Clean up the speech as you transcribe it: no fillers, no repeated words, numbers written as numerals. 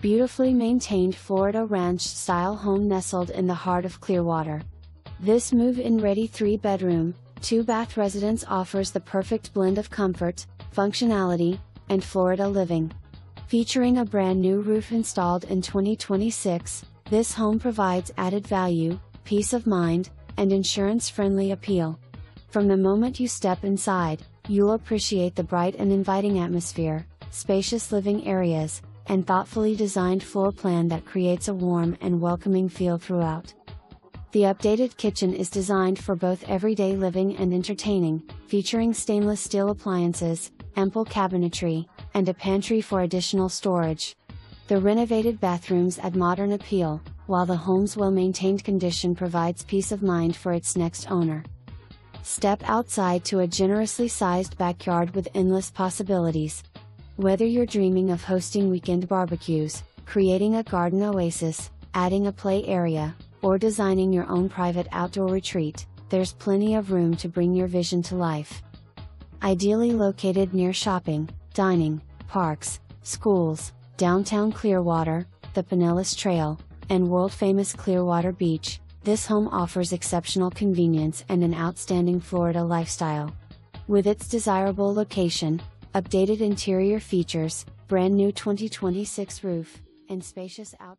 beautifully maintained Florida ranch-style home nestled in the heart of Clearwater. This move-in-ready 3-bedroom, 2-bath residence offers the perfect blend of comfort, functionality, and Florida living. Featuring a brand new roof installed in 2026, this home provides added value, peace of mind, and insurance-friendly appeal. From the moment you step inside, you'll appreciate the bright and inviting atmosphere, spacious living areas, and thoughtfully designed floor plan that creates a warm and welcoming feel throughout. The updated kitchen is designed for both everyday living and entertaining, featuring stainless steel appliances, ample cabinetry, and a pantry for additional storage. The renovated bathrooms add modern appeal, while the home's well-maintained condition provides peace of mind for its next owner. Step outside to a generously sized backyard with endless possibilities. Whether you're dreaming of hosting weekend barbecues, creating a garden oasis, adding a play area, or designing your own private outdoor retreat, there's plenty of room to bring your vision to life. Ideally located near shopping, dining, parks, schools, downtown Clearwater, the Pinellas Trail, and world-famous Clearwater Beach, this home offers exceptional convenience and an outstanding Florida lifestyle. With its desirable location, updated interior features, brand new 2026 roof, and spacious outdoor